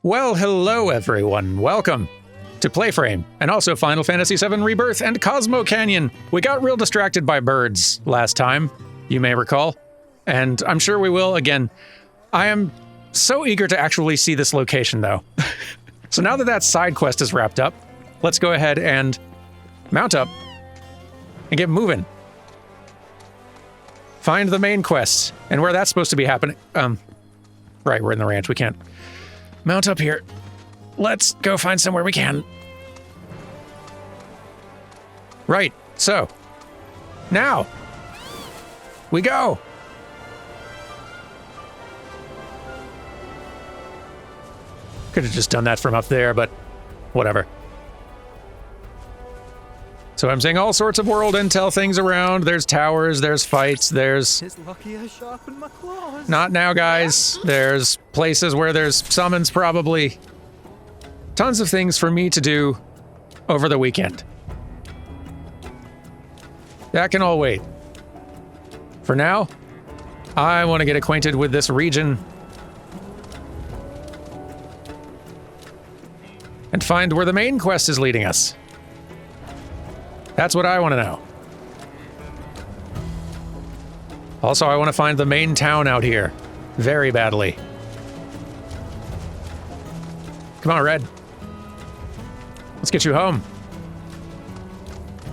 Well, hello everyone. Welcome to PlayFrame, and also Final Fantasy VII Rebirth and Cosmo Canyon. We got real distracted by birds last time, you may recall, and I'm sure we will again. I am so eager to actually see this location, though. So now that that side quest is wrapped up, let's go ahead and mount up and get moving. Find the main quest, and where that's supposed to be happening. Right, we're in the ranch, we can't mount up here. Let's go find somewhere we can. Right, so, now, we go. Could have just done that from up there, but whatever. So I'm seeing all sorts of world intel things around. There's towers, there's fights, there's... It's lucky I sharpened my claws. Not now, guys. There's places where there's summons, probably. Tons of things for me to do over the weekend. That can all wait. For now, I want to get acquainted with this region and find where the main quest is leading us. That's what I want to know. Also, I want to find the main town out here very badly. Come on, Red. Let's get you home.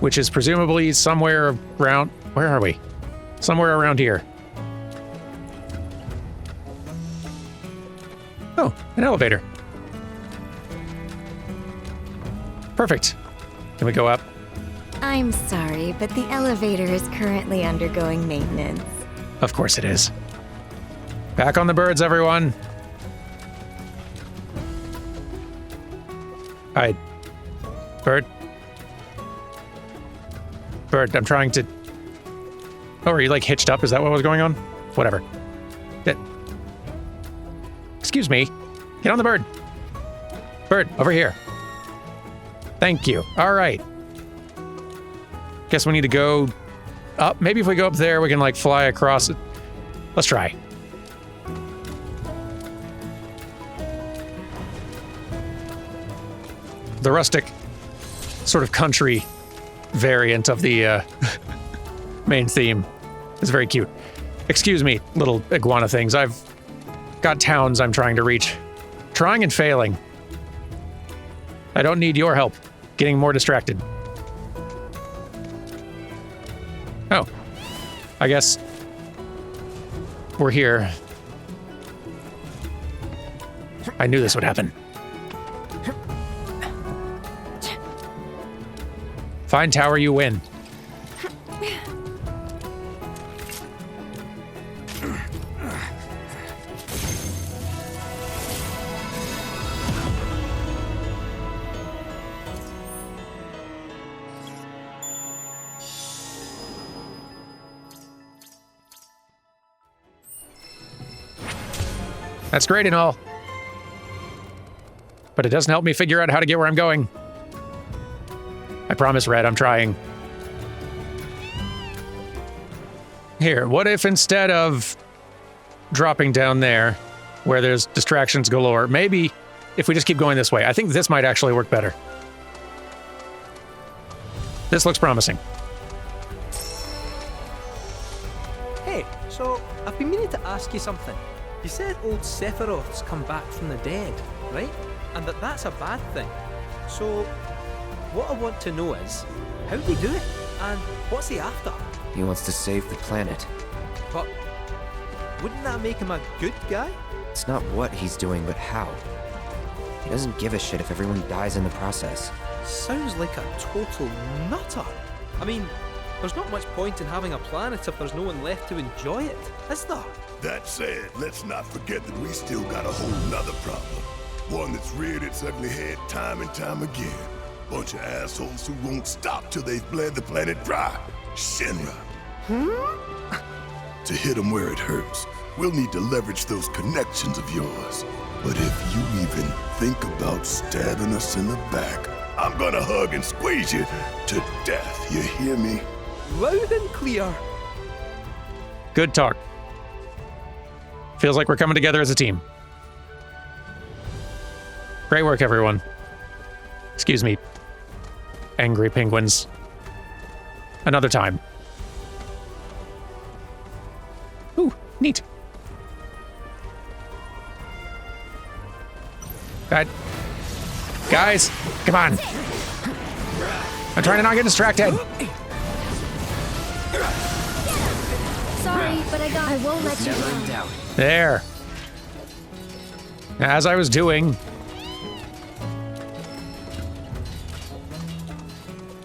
Which is presumably somewhere around... Where are we? Somewhere around here. Oh, an elevator. Perfect. Can we go up? I'm sorry, but the elevator is currently undergoing maintenance. Of course it is. Back on the birds, everyone. Hi. Bird. Bird, I'm trying to... Oh, are you like hitched up? Is that what was going on? Whatever. Excuse me. Get on the bird. Bird, over here. Thank you. All right. Guess we need to go up. Maybe if we go up there, we can like fly across it. Let's try. The rustic sort of country variant of the main theme is very cute. Excuse me, little iguana things. I've got towns I'm trying to reach. Trying and failing. I don't need your help getting more distracted. Oh, I guess we're here. I knew this would happen. Find tower, you win. That's great and all, but it doesn't help me figure out how to get where I'm going. I promise, Red, I'm trying. Here, what if instead of dropping down there, where there's distractions galore, maybe if we just keep going this way? I think this might actually work better. This looks promising. Hey, so I've been meaning to ask you something. You said old Sephiroth's come back from the dead, right? And that's a bad thing. So, what I want to know is, how'd he do it? And what's he after? He wants to save the planet. But wouldn't that make him a good guy? It's not what he's doing, but how. He doesn't give a shit if everyone dies in the process. Sounds like a total nutter. I mean, there's not much point in having a planet if there's no one left to enjoy it, is there? That said, let's not forget that we still got a whole nother problem. One that's reared its ugly head time and time again. Bunch of assholes who won't stop till they've bled the planet dry. Shinra. To hit them where it hurts, we'll need to leverage those connections of yours. But if you even think about stabbing us in the back, I'm gonna hug and squeeze you to death, you hear me? Loud and clear. Good talk. Feels like we're coming together as a team. Great work, everyone. Excuse me, angry penguins. Another time. Ooh, neat. Guys, come on. I'm trying to not get distracted. Sorry, but I won't let you down. There. As I was doing.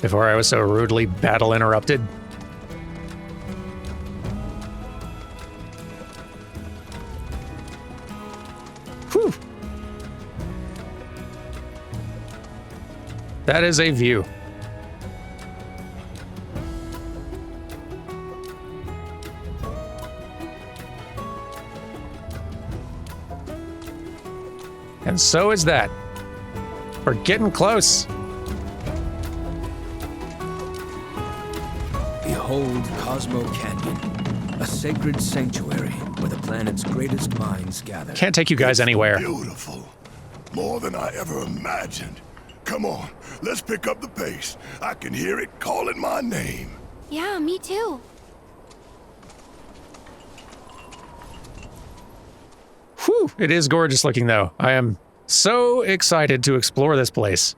Before I was so rudely battle interrupted. Whew. That is a view. And so is that. We're getting close. Behold Cosmo Canyon, a sacred sanctuary where the planet's greatest minds gather. Can't take you guys anywhere. Beautiful. More than I ever imagined. Come on, let's pick up the pace. I can hear it calling my name. Yeah, me too. Whew, it is gorgeous looking though. I am so excited to explore this place.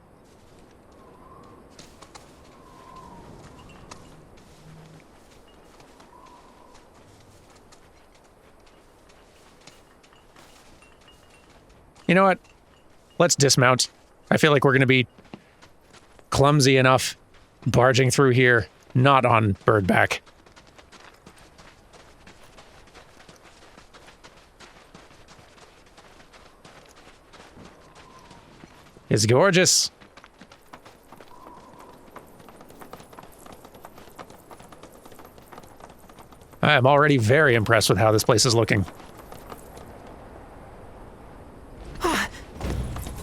You know what? Let's dismount. I feel like we're going to be clumsy enough barging through here, not on birdback. It's gorgeous. I am already very impressed with how this place is looking.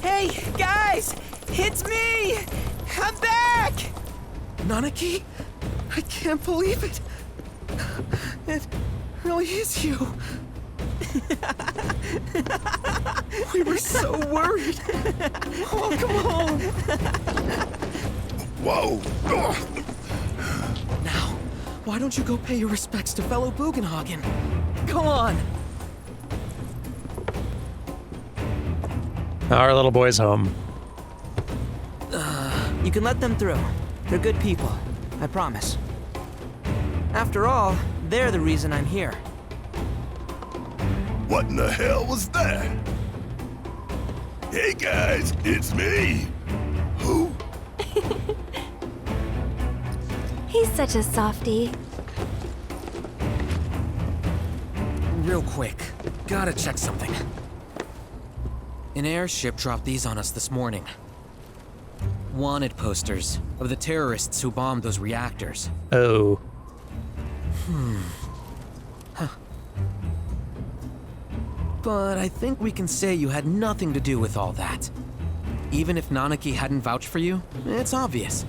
Hey, guys! It's me! I'm back! Nanaki? I can't believe it. It really is you. We were so worried. Welcome home. Whoa! Now, why don't you go pay your respects to fellow Bugenhagen? Go on. Our little boy's home. You can let them through. They're good people, I promise. After all, they're the reason I'm here. What in the hell was that? Hey guys, it's me. Who? He's such a softie. Real quick, gotta check something. An airship dropped these on us this morning. Wanted posters of the terrorists who bombed those reactors. Oh. But I think we can say you had nothing to do with all that. Even if Nanaki hadn't vouched for you, it's obvious.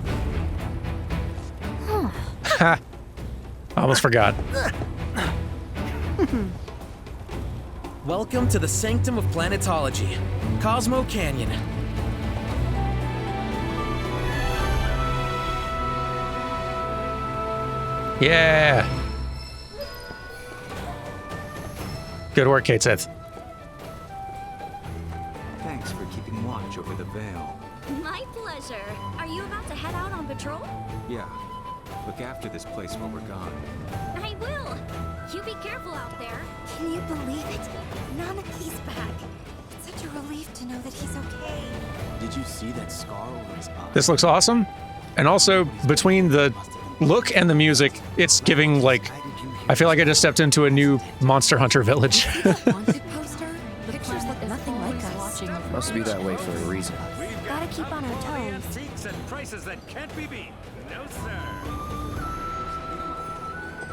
Ha! Almost forgot. Welcome to the sanctum of planetology, Cosmo Canyon. Yeah! Good work, Kate Sith. Thanks for keeping watch over the Veil. My pleasure. Are you about to head out on patrol? Yeah. Look after this place while we're gone. I will. You be careful out there. Can you believe it? Nanaki's back. It's such a relief to know that he's okay. Did you see that scar over his eye? This looks awesome. And also, between the look and the music, it's giving, like, I feel like I just stepped into a new Monster Hunter village. Wanted poster? Pictures look nothing like us. Must be that way for a reason. Gotta keep on our toes. Antiques and prices that can't be beat. No, sir.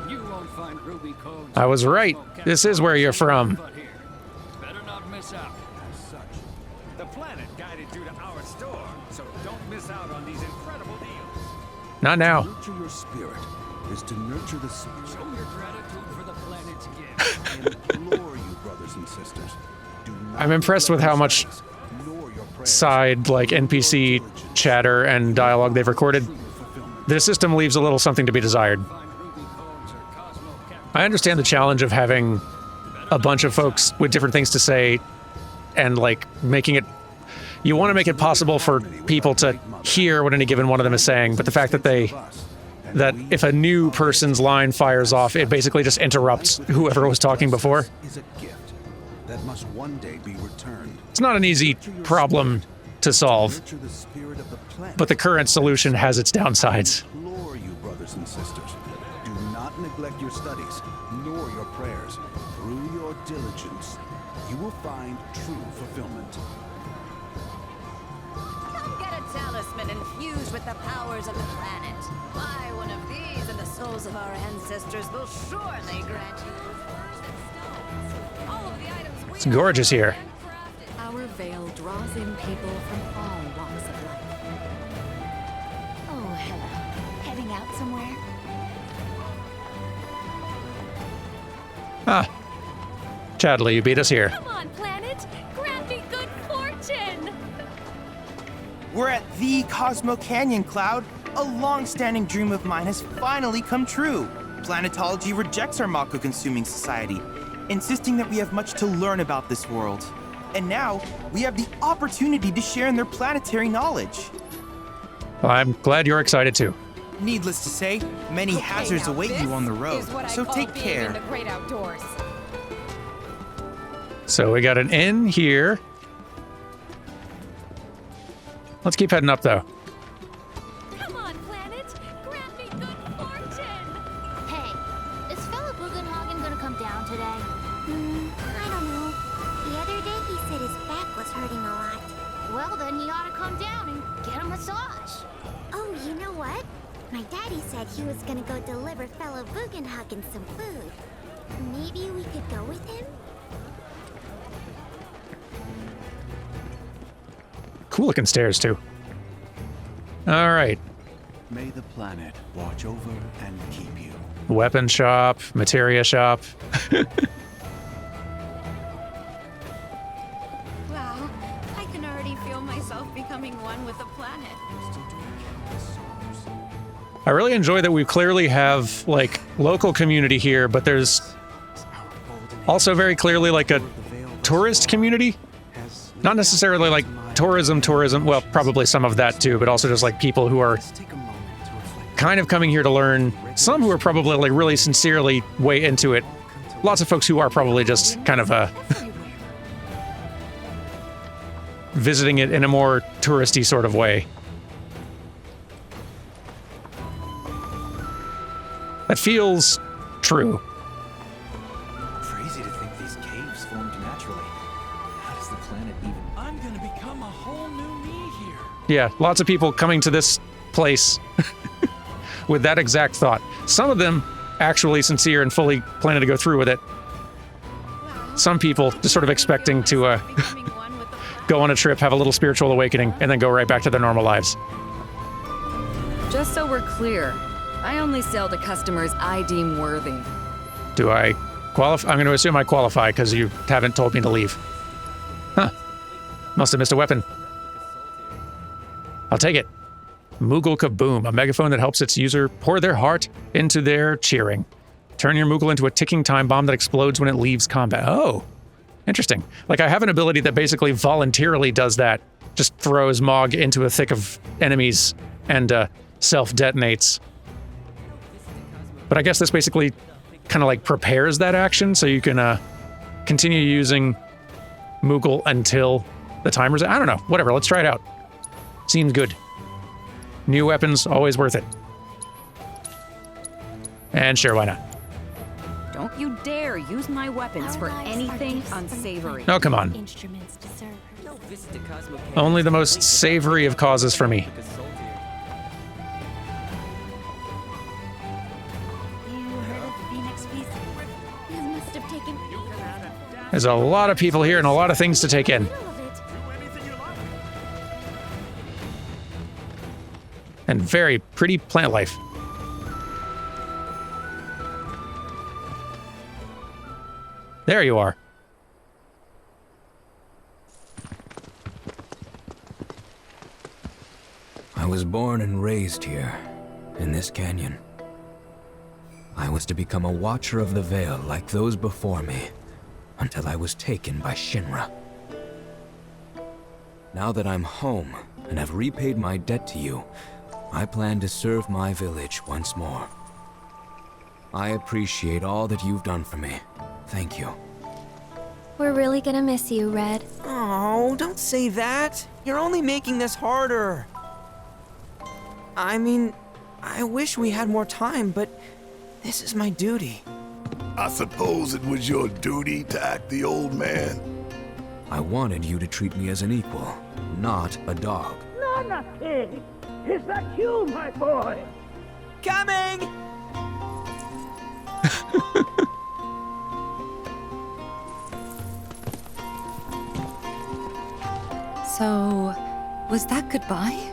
You won't find ruby codes. I was right. This is where you're from. But here, better not miss out. As such, the planet guided you to our store, so don't miss out on these incredible deals. Not now. Nurture your spirit is to nurture the soul. Show your gratitude for the planet's gift. I implore you, brothers and sisters, do not I'm impressed with how much nor your side, like, NPC chatter and dialogue they've recorded, the system leaves a little something to be desired. I understand the challenge of having a bunch of folks with different things to say and, like, making it... You want to make it possible for people to hear what any given one of them is saying, but the fact that that if a new person's line fires off, it basically just interrupts whoever was talking before. Is a gift that must one day be returned. It's not an easy problem to solve, Nurture the spirit of the planet. but the current solution has its downsides. Implore you, brothers and sisters, do not neglect your studies, nor your prayers. Through your diligence, you will find true fulfillment. Come get a talisman infused with the powers of the planet. Buy one of these, and the souls of our ancestors will surely grant you all of the items we It's gorgeous here. Our veil draws in people from all walks of life. Oh, hello. Heading out somewhere? Ah. Chadley, you beat us here. Come on, planet! Grant me good fortune! We're at VII Cosmo Canyon, Cloud. A long-standing dream of mine has finally come true. Planetology rejects our Mako-consuming society, insisting that we have much to learn about this world. And now, we have the opportunity to share in their planetary knowledge. Well, I'm glad you're excited too. Needless to say, many hazards await you on the road, so take care. In the great outdoors. So we got an inn here. Let's keep heading up though. Come on, planet! Grant me good fortune! Hey, is Fella Bugenhagen gonna come down today? I don't know. The other day he said his back was hurting a lot. Well, then he ought to come down and get a massage. Oh, you know what? My daddy said he was gonna go deliver Fella Bugenhagen some food. Maybe we could go with him? Cool looking stairs too. All right. May the planet watch over and keep you. Weapon shop, materia shop. Wow, I can already feel myself becoming one with the planet. I really enjoy that we clearly have, like, local community here, but there's also very clearly, like, a tourist community. Not necessarily, like, tourism, well, probably some of that too, but also just, like, people who are kind of coming here to learn. Some who are probably, like, really sincerely way into it. Lots of folks who are probably just kind of, visiting it in a more touristy sort of way. That feels true. Crazy to think these caves formed naturally. How does the planet even... I'm gonna become a whole new me here. Yeah, lots of people coming to this place with that exact thought. Some of them actually sincere and fully planning to go through with it. Some people just sort of expecting to go on a trip, have a little spiritual awakening, and then go right back to their normal lives. Just so we're clear, I only sell to customers I deem worthy. Do I qualify? I'm going to assume I qualify because you haven't told me to leave. Huh. Must have missed a weapon. I'll take it. Moogle Kaboom, a megaphone that helps its user pour their heart into their cheering. Turn your Moogle into a ticking time bomb that explodes when it leaves combat. Oh, interesting. Like, I have an ability that basically voluntarily does that. Just throws Mog into a thick of enemies and self-detonates. But I guess this basically kind of like prepares that action so you can continue using Moogle until the timer's... I don't know. Whatever. Let's try it out. Seems good. New weapons, always worth it. And sure, why not? Don't you dare use my weapons for anything unsavory. Oh, come on. Instruments to serve her. Only the most savory of causes for me. There's a lot of people here and a lot of things to take in. And very pretty plant life. There you are. I was born and raised here, in this canyon. I was to become a watcher of the Veil like those before me, until I was taken by Shinra. Now that I'm home and have repaid my debt to you, I plan to serve my village once more. I appreciate all that you've done for me. Thank you. We're really gonna miss you, Red. Oh, don't say that. You're only making this harder. I mean, I wish we had more time, but this is my duty. I suppose it was your duty to act the old man. I wanted you to treat me as an equal, not a dog. Nanaki! Is that you, my boy? Coming! So, was that goodbye?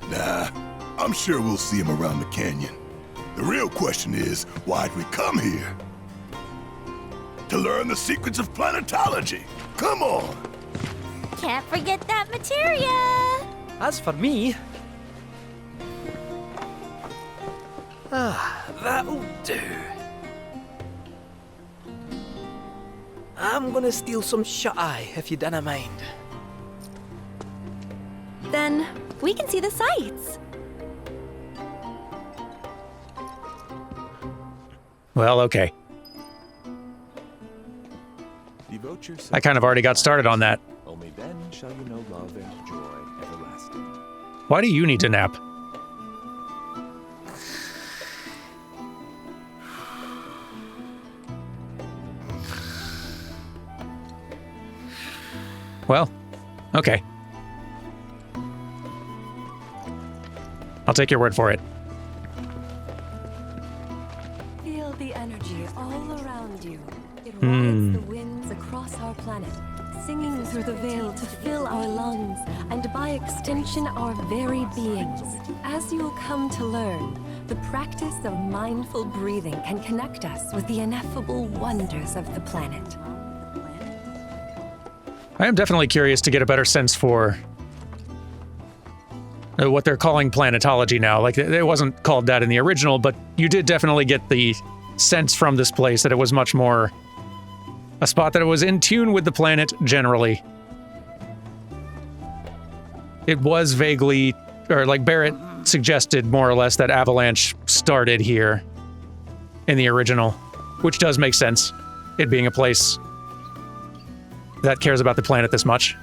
Nah, I'm sure we'll see him around the canyon. The real question is, why'd we come here? To learn the secrets of planetology. Come on! Can't forget that materia! As for me... that'll do. I'm gonna steal some shut-eye, if you dinna mind. Then we can see the sights. Well, okay. Devote yourself I kind of already got started on that. Only then shall you know love and joy everlasting. Why do you need to nap? Well, okay. I'll take your word for it. Feel the energy all around you. It rides the winds across our planet, singing through the veil to fill our lungs, and by extension our very beings. As you'll come to learn, the practice of mindful breathing can connect us with the ineffable wonders of the planet. I am definitely curious to get a better sense for what they're calling planetology now. Like, it wasn't called that in the original, but you did definitely get the sense from this place that it was much more a spot that it was in tune with the planet generally. It was vaguely, or like Barrett suggested more or less, that Avalanche started here in the original, which does make sense, it being a place that cares about the planet this much.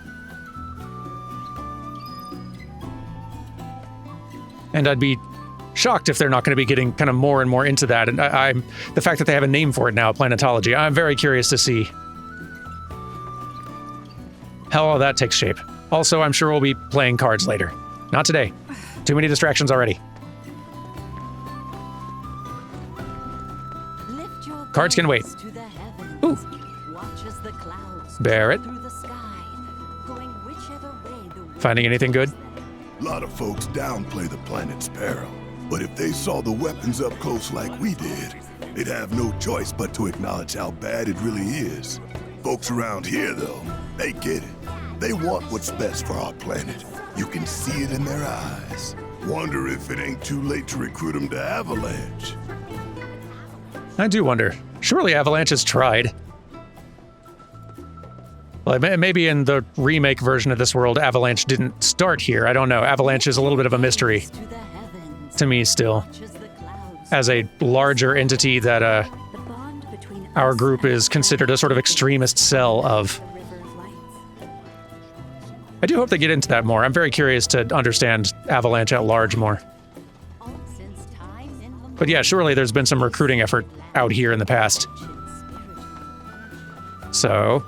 And I'd be shocked if they're not going to be getting kind of more and more into that. And I'm the fact that they have a name for it now, planetology, I'm very curious to see how all that takes shape. Also, I'm sure we'll be playing cards later. Not today. Too many distractions already. Cards can wait. Ooh. Barrett. Finding anything good? A lot of folks downplay the planet's peril, but if they saw the weapons up close like we did, they'd have no choice but to acknowledge how bad it really is. Folks around here, though, they get it. They want what's best for our planet. You can see it in their eyes. Wonder if it ain't too late to recruit them to Avalanche. I do wonder. Surely Avalanche has tried. Well, maybe in the remake version of this world, Avalanche didn't start here. I don't know. Avalanche is a little bit of a mystery to me still, as a larger entity that our group is considered a sort of extremist cell of. I do hope they get into that more. I'm very curious to understand Avalanche at large more. But yeah, surely there's been some recruiting effort out here in the past. So,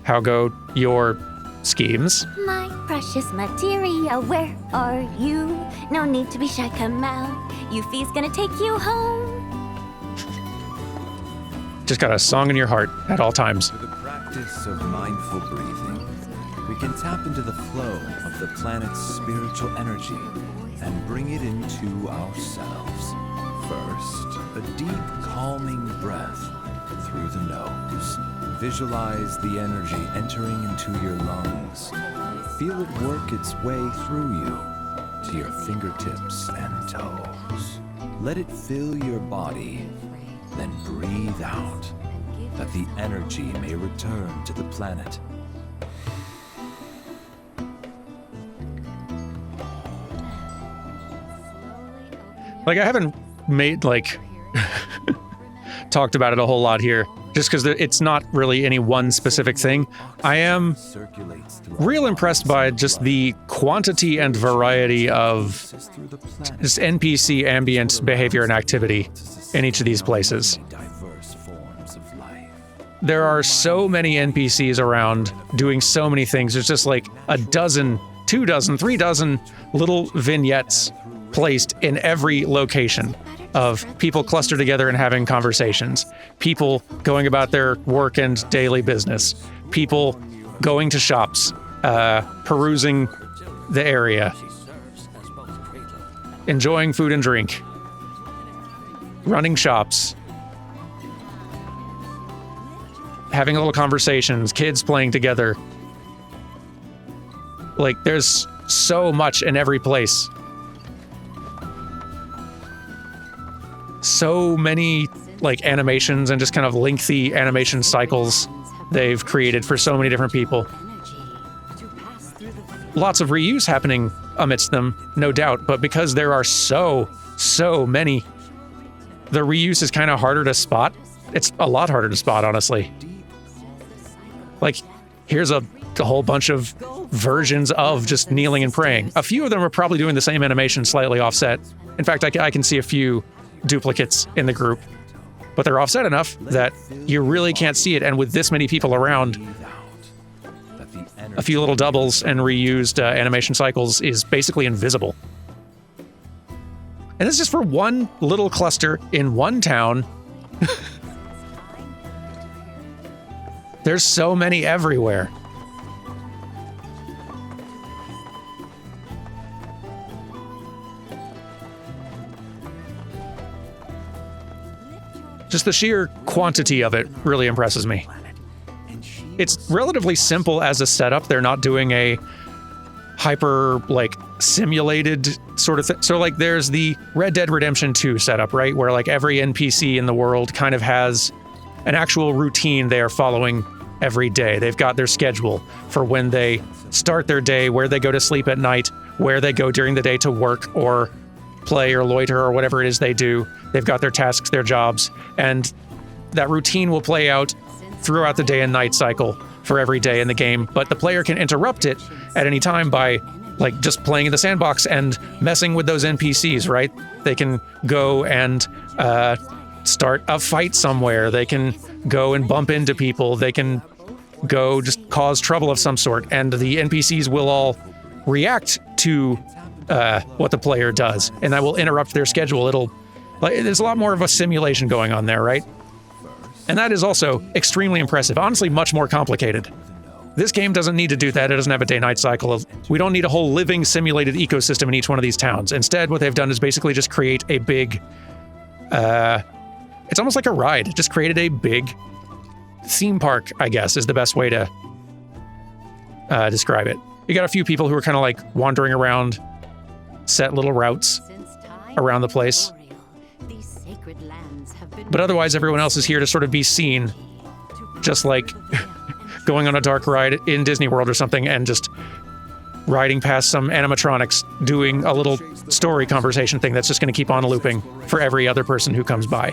how go your schemes? My precious materia, where are you? No need to be shy, come out. Yuffie's gonna take you home. Just got a song in your heart at all times. Through the practice of mindful breathing, we can tap into the flow of the planet's spiritual energy and bring it into ourselves. First, a deep, calming breath through the nose. Visualize the energy entering into your lungs, Feel it work its way through you to your fingertips and toes. Let it fill your body, then breathe out, that the energy may return to the planet. Like, I haven't made, like, talked about it a whole lot here, just because it's not really any one specific thing. I am real impressed by just the quantity and variety of just NPC ambient behavior and activity in each of these places. There are so many NPCs around doing so many things. There's just like a dozen, 2 dozen, 3 dozen little vignettes placed in every location of people clustered together and having conversations, people going about their work and daily business, people going to shops, perusing the area, enjoying food and drink, running shops, having little conversations, kids playing together. Like, there's so much in every place. So many like animations and just kind of lengthy animation cycles they've created for so many different people. Lots of reuse happening amidst them, no doubt, but because there are so many, the reuse is kind of harder to spot. It's a lot harder to spot, honestly. Like, here's a whole bunch of versions of just kneeling and praying. A few of them are probably doing the same animation, slightly offset. In fact, I can see a few duplicates in the group, but they're offset enough that you really can't see it. And with this many people around, a few little doubles and reused animation cycles is basically invisible. And this is just for one little cluster in one town. There's so many everywhere. Just the sheer quantity of it really impresses me. It's relatively simple as a setup. They're not doing a hyper, like, simulated sort of thing. So, like, there's the Red Dead Redemption 2 setup, right? Where, like, every NPC in the world kind of has an actual routine they are following every day. They've got their schedule for when they start their day, where they go to sleep at night, where they go during the day to work or play or loiter or whatever it is they do. They've got their tasks, their jobs, and that routine will play out throughout the day and night cycle for every day in the game, but the player can interrupt it at any time by, like, just playing in the sandbox and messing with those NPCs, right? They can go and start a fight somewhere. They can go and bump into people. They can go just cause trouble of some sort, and the NPCs will all react to what the player does, and that will interrupt their schedule. There's a lot more of a simulation going on there, right? And that is also extremely impressive. Honestly, much more complicated. This game doesn't need to do that. It doesn't have a day-night cycle. We don't need a whole living simulated ecosystem in each one of these towns. Instead, what they've done is basically just create a big, it's almost like a ride. It just created a big theme park, I guess, is the best way to describe it. You got a few people who are kind of like wandering around, set little routes around the place. But otherwise, everyone else is here to sort of be seen, just like going on a dark ride in Disney World or something and just riding past some animatronics doing a little story conversation thing that's just going to keep on looping for every other person who comes by.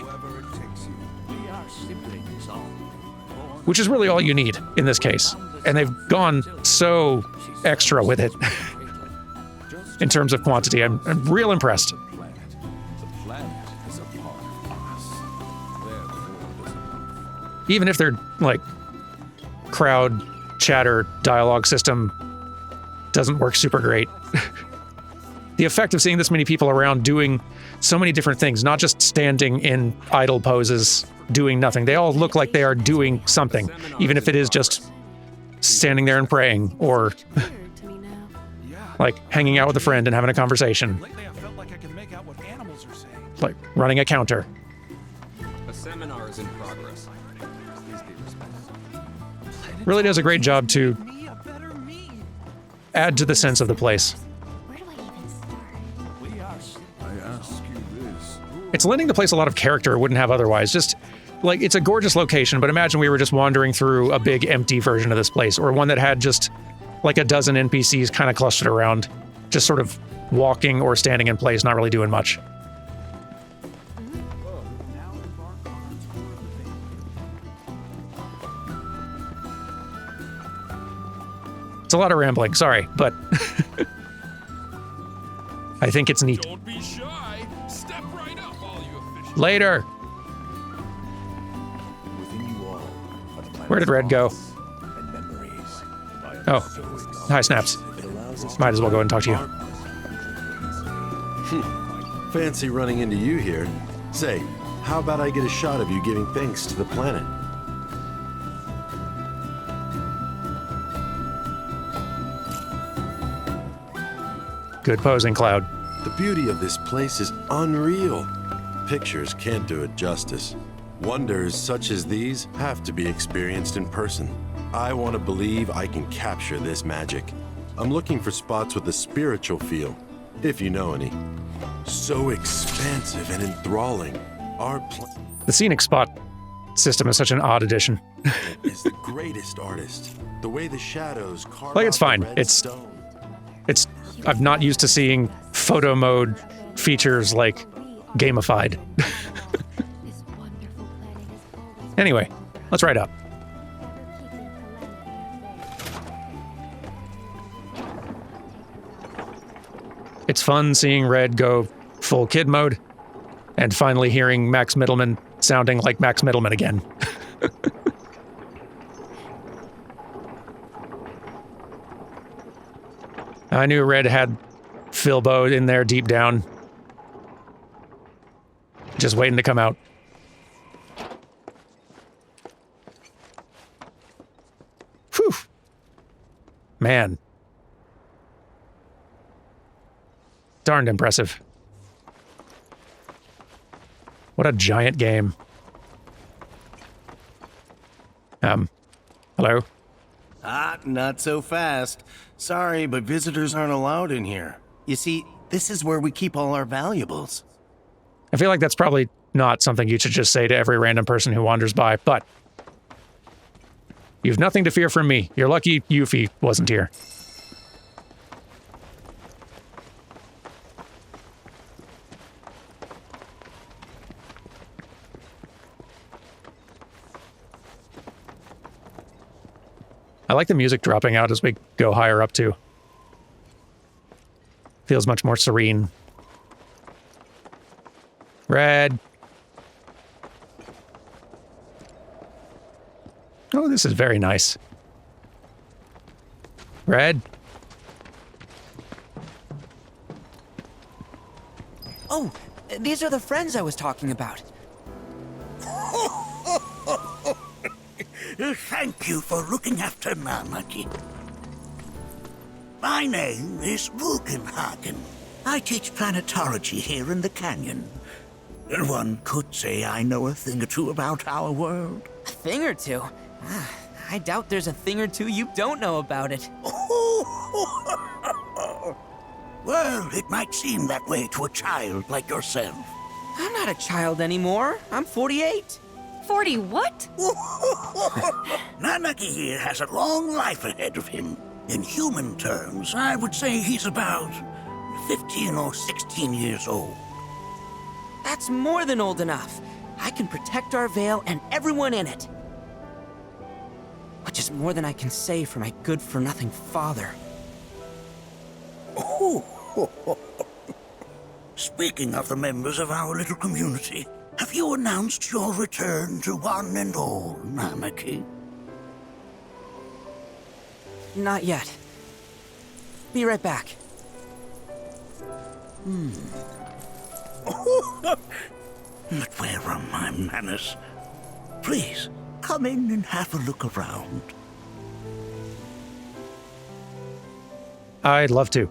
Which is really all you need in this case. And they've gone so extra with it in terms of quantity. I'm real impressed. Even if their, like, crowd chatter dialogue system doesn't work super great. The effect of seeing this many people around doing so many different things, not just standing in idle poses, doing nothing. They all look like they are doing something, even if it is just standing there and praying, or like hanging out with a friend and having a conversation. Like running a counter. A seminar is in progress. Really does a great job to add to the sense of the place. It's lending the place a lot of character it wouldn't have otherwise. Just, like, it's a gorgeous location, but imagine we were just wandering through a big empty version of this place, or one that had just, like, a dozen NPCs kind of clustered around, just sort of walking or standing in place, not really doing much. It's a lot of rambling, sorry, but I think it's neat. Don't be shy. Step right up, all you officials. Later. Where did Red go? Oh, hi, Snaps. Might as well go ahead and talk to you. Fancy running into you here. Say, how about I get a shot of you giving thanks to the planet? Good posing, Cloud. The beauty of this place is unreal. Pictures can't do it justice. Wonders such as these have to be experienced in person. I want to believe I can capture this magic. I'm looking for spots with a spiritual feel, if you know any. So expansive and enthralling. The scenic spot system is such an odd addition. Is the greatest artist. The way the shadows carve Like, it's out the fine. red stone. I'm not used to seeing photo mode features, like, gamified. Anyway, let's ride up. It's fun seeing Red go full kid mode, and finally hearing Max Middleman sounding like Max Middleman again. I knew Red had Philbo in there deep down, just waiting to come out. Whew. Man. Darned impressive. What a giant game. Hello? Ah, not so fast. Sorry, but visitors aren't allowed in here. You see, this is where we keep all our valuables. I feel like that's probably not something you should just say to every random person who wanders by, but you've nothing to fear from me. You're lucky Yuffie wasn't here. I like the music dropping out as we go higher up, too. Feels much more serene. Red. Oh, this is very nice. Red. Oh, these are the friends I was talking about. Thank you for looking after Nanaki. My name is Bugenhagen. I teach planetology here in the canyon. One could say I know a thing or two about our world. A thing or two? I doubt there's a thing or two you don't know about it. Well, it might seem that way to a child like yourself. I'm not a child anymore. I'm 48. 40 what? Nanaki here has a long life ahead of him. In human terms, I would say he's about 15 or 16 years old. That's more than old enough. I can protect our Vale and everyone in it. Which is more than I can say for my good-for-nothing father. Speaking of the members of our little community, have you announced your return to one and all, Nanaki? Not yet. Be right back. But where are my manners? Please, come in and have a look around. I'd love to.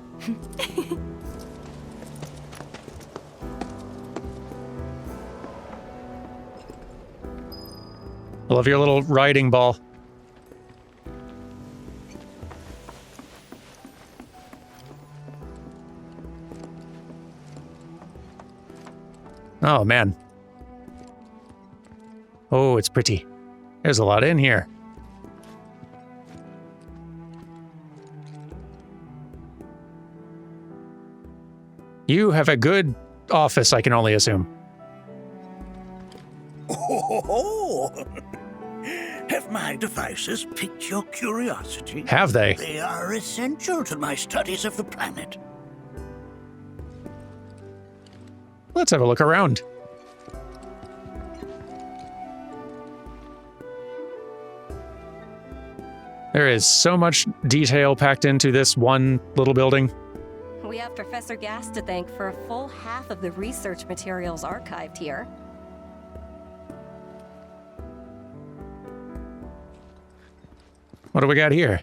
I love your little riding ball. Oh, man. Oh, it's pretty. There's a lot in here. You have a good office, I can only assume. Oh, have my devices piqued your curiosity? Have they? They are essential to my studies of the planet. Let's have a look around. There is so much detail packed into this one little building. We have Professor Gas to thank for a full half of the research materials archived here. What do we got here?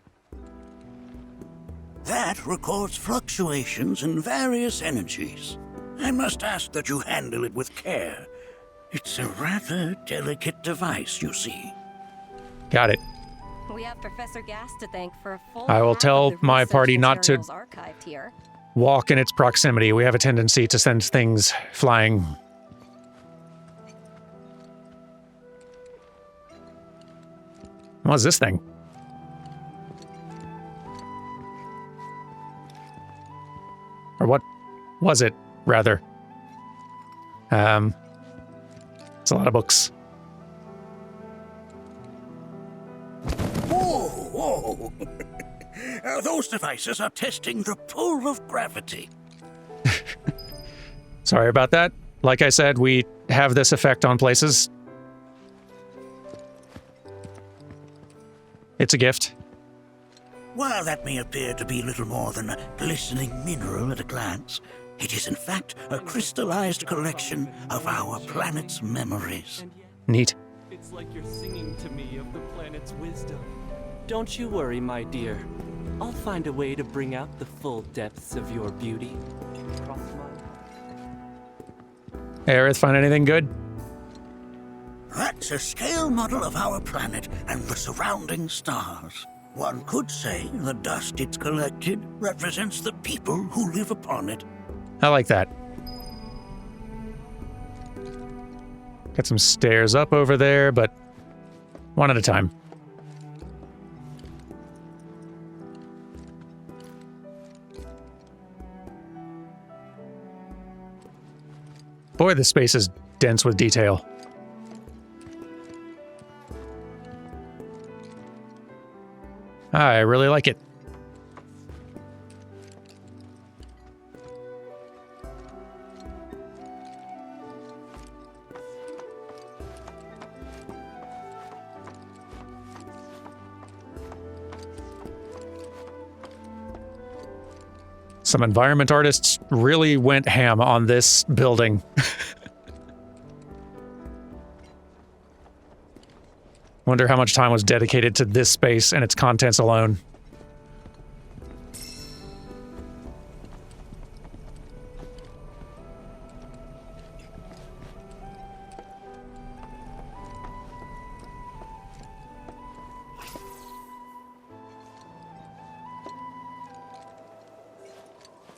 That records fluctuations in various energies. I must ask that you handle it with care. It's a rather delicate device, you see. Got it. We have Professor Gas to thank for a full I will half tell of the my research party not to materials archived here. walk in its proximity. We have a tendency to send things flying. What's this thing? Or what was it, rather? It's a lot of books. Whoa! Those devices are testing the pull of gravity. Sorry about that. Like I said, we have this effect on places. It's a gift. While that may appear to be little more than a glistening mineral at a glance, it is in fact a crystallized collection of our planet's memories. Neat. It's like you're singing to me of the planet's wisdom. Don't you worry, my dear. I'll find a way to bring out the full depths of your beauty. Cross my... Aerith, find anything good? That's a scale model of our planet and the surrounding stars. One could say the dust it's collected represents the people who live upon it. I like that. Got some stairs up over there, but one at a time. Boy, this space is dense with detail. I really like it. Some environment artists really went ham on this building. Wonder how much time was dedicated to this space and its contents alone.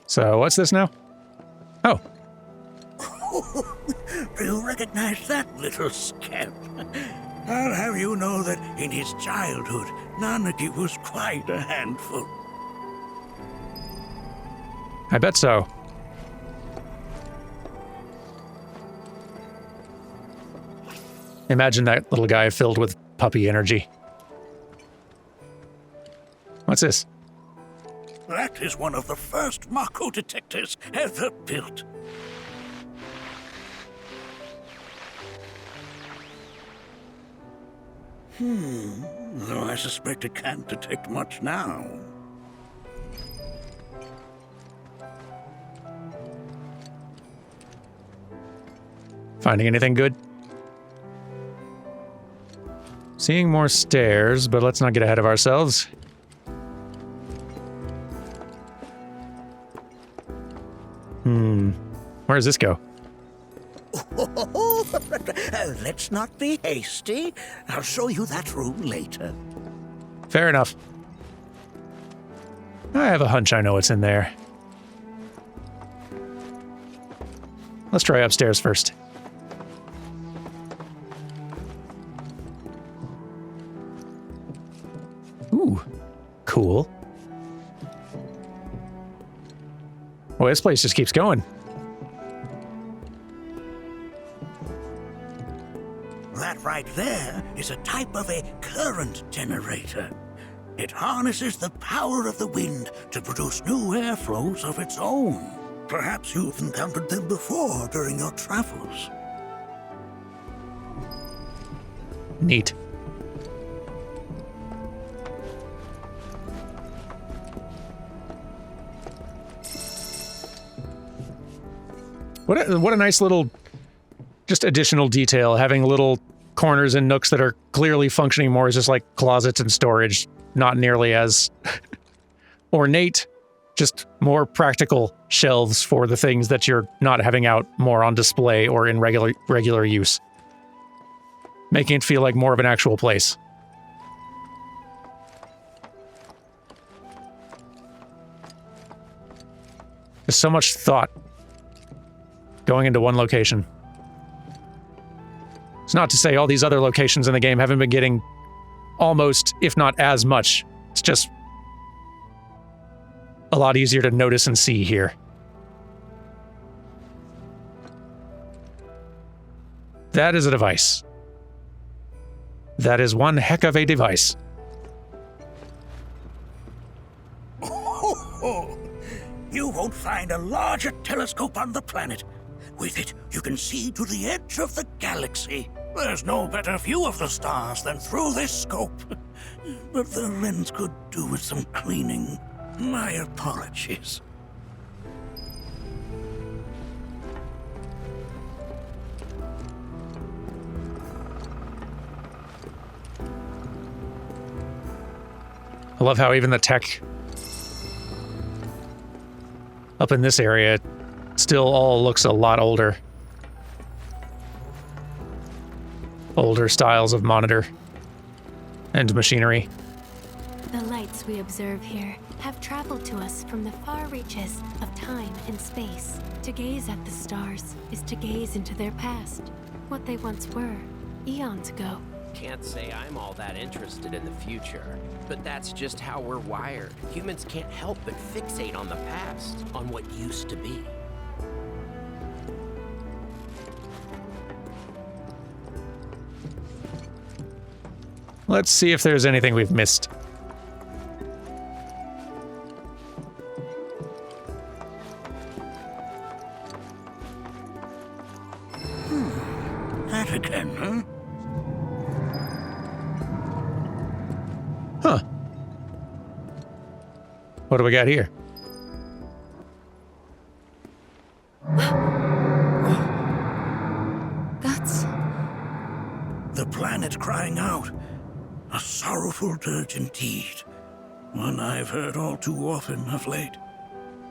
So, what's this now? Oh. Do you recognize that little scamp? I'll have you know that in his childhood, Nanaki was quite a handful. I bet so. Imagine that little guy filled with puppy energy. What's this? That is one of the first Mako detectors ever built. Though I suspect it can't detect much now. Finding anything good? Seeing more stairs, but let's not get ahead of ourselves. Where does this go? Let's not be hasty. I'll show you that room later. Fair enough. I have a hunch I know what's in there. Let's try upstairs first. Well, this place just keeps going. That right there is a type of a current generator. It harnesses the power of the wind to produce new airflows of its own. Perhaps you've encountered them before during your travels. Neat. What a nice little, just additional detail, having little corners and nooks that are clearly functioning more as just like closets and storage, not nearly as ornate, just more practical shelves for the things that you're not having out more on display or in regular use. Making it feel like more of an actual place. There's so much thought going into one location. It's not to say all these other locations in the game haven't been getting almost, if not as much. It's just a lot easier to notice and see here. That is a device. That is one heck of a device. You won't find a larger telescope on the planet. With it, you can see to the edge of the galaxy. There's no better view of the stars than through this scope. But the lens could do with some cleaning. My apologies. I love how even the tech up in this area still all looks a lot older. Older styles of monitor and machinery. The lights we observe here have traveled to us from the far reaches of time and space. To gaze at the stars is to gaze into their past, what they once were, eons ago. Can't say I'm all that interested in the future, but that's just how we're wired. Humans can't help but fixate on the past, on what used to be. Let's see if there's anything we've missed. That again, huh? Huh. What do we got here? That's the planet crying out. A sorrowful dirge indeed. One I've heard all too often of late.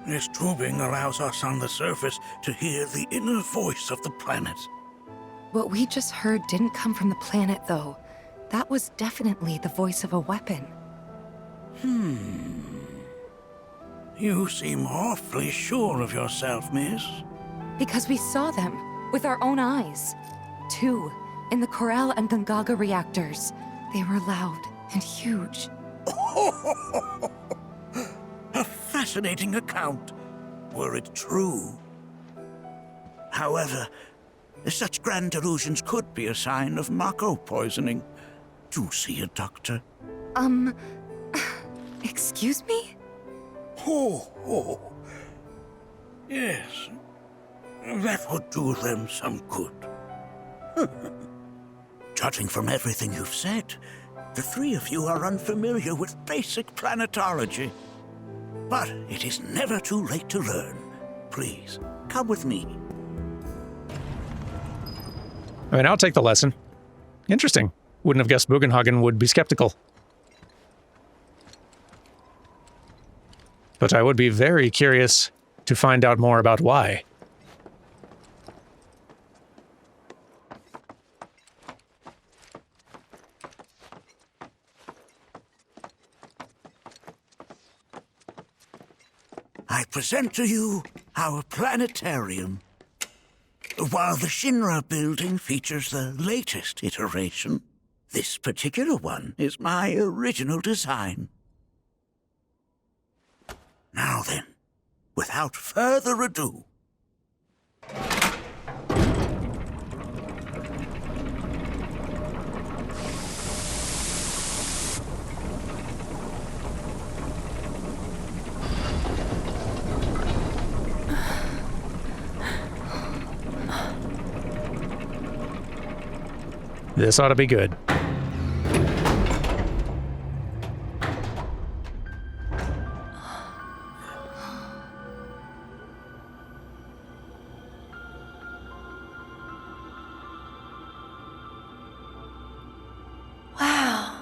This tubing allows us on the surface to hear the inner voice of the planet. What we just heard didn't come from the planet, though. That was definitely the voice of a weapon. You seem awfully sure of yourself, miss. Because we saw them with our own eyes. Two, in the Corel and Gungaga reactors. They were loud and huge. A fascinating account, were it true. However, such grand delusions could be a sign of Mako poisoning. Do see a doctor. Excuse me? Yes. That would do them some good. Judging from everything you've said, the three of you are unfamiliar with basic planetology. But it is never too late to learn. Please, come with me. I mean, I'll take the lesson. Interesting. Wouldn't have guessed Bugenhagen would be skeptical. But I would be very curious to find out more about why. I present to you our planetarium. While the Shinra building features the latest iteration, this particular one is my original design. Now then, with without further ado. This ought to be good. Wow.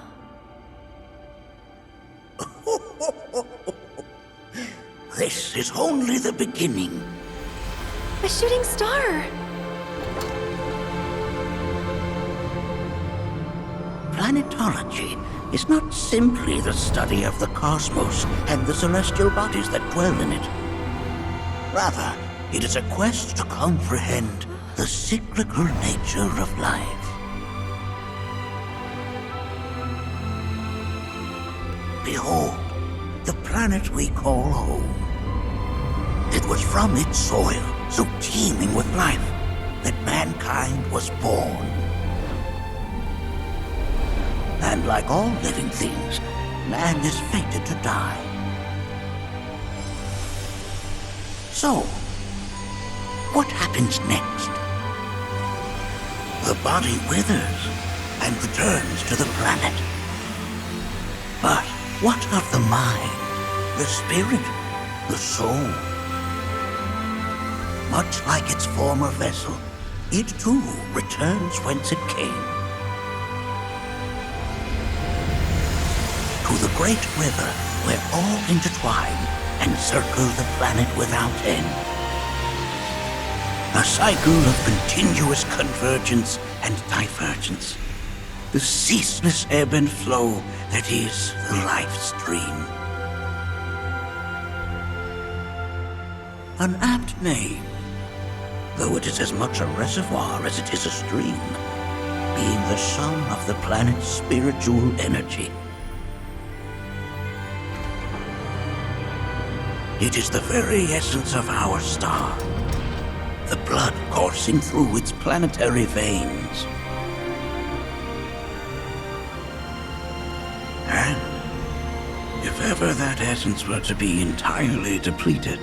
This is only the beginning. A shooting star. Planetology is not simply the study of the cosmos and the celestial bodies that dwell in it. Rather, it is a quest to comprehend the cyclical nature of life. Behold, the planet we call home. It was from its soil, so teeming with life, that mankind was born. And like all living things, man is fated to die. So, what happens next? The body withers and returns to the planet. But what of the mind, the spirit, the soul? Much like its former vessel, it too returns whence it came. To the great river where all intertwine and circle the planet without end. A cycle of continuous convergence and divergence. The ceaseless ebb and flow that is the life stream. An apt name, though it is as much a reservoir as it is a stream, being the sum of the planet's spiritual energy. It is the very essence of our star, the blood coursing through its planetary veins. And if ever that essence were to be entirely depleted,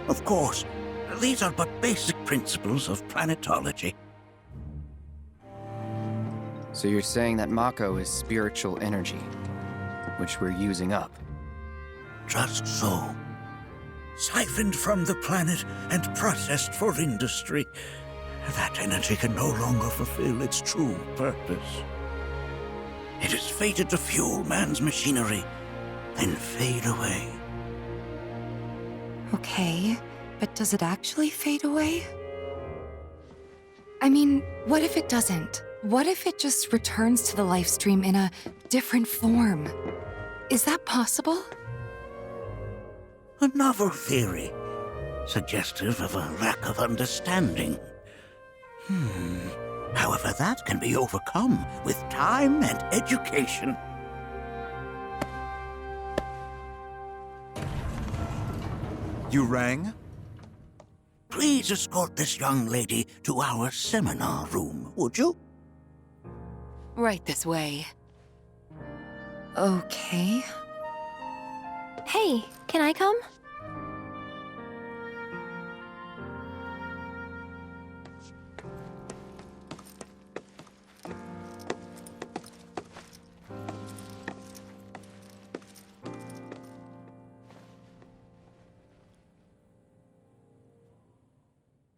of course, these are but basic principles of planetology. So you're saying that Mako is spiritual energy, which we're using up? Just so. Siphoned from the planet and processed for industry, that energy can no longer fulfill its true purpose. It is fated to fuel man's machinery, then fade away. Okay, but does it actually fade away? I mean, what if it doesn't? What if it just returns to the life stream in a different form? Is that possible? A novel theory, suggestive of a lack of understanding. However, that can be overcome with time and education. You rang? Please escort this young lady to our seminar room, would you? Right this way. Okay. Hey, can I come?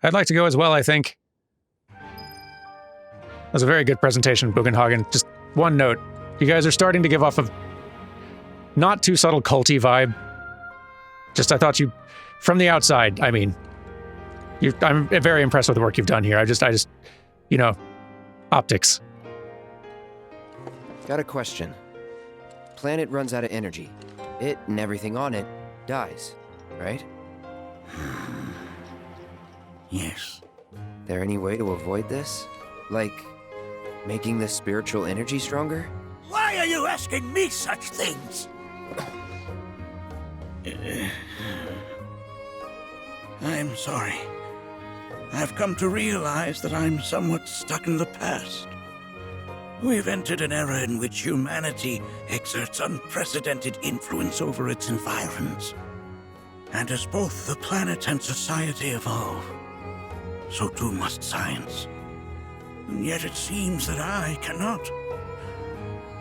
I'd like to go as well, I think. That was a very good presentation, Bugenhagen. Just one note. You guys are starting to give off a not too subtle culty vibe. Just I thought you from the outside, I mean, I'm very impressed with the work you've done here. I just, you know, optics. Got a question. Planet runs out of energy. It and everything on it dies, right? Yes. There any way to avoid this? Like, making the spiritual energy stronger? Why are you asking me such things? I'm sorry. I've come to realize that I'm somewhat stuck in the past. We've entered an era in which humanity exerts unprecedented influence over its environs. And as both the planet and society evolve, so too must science. And yet it seems that I cannot.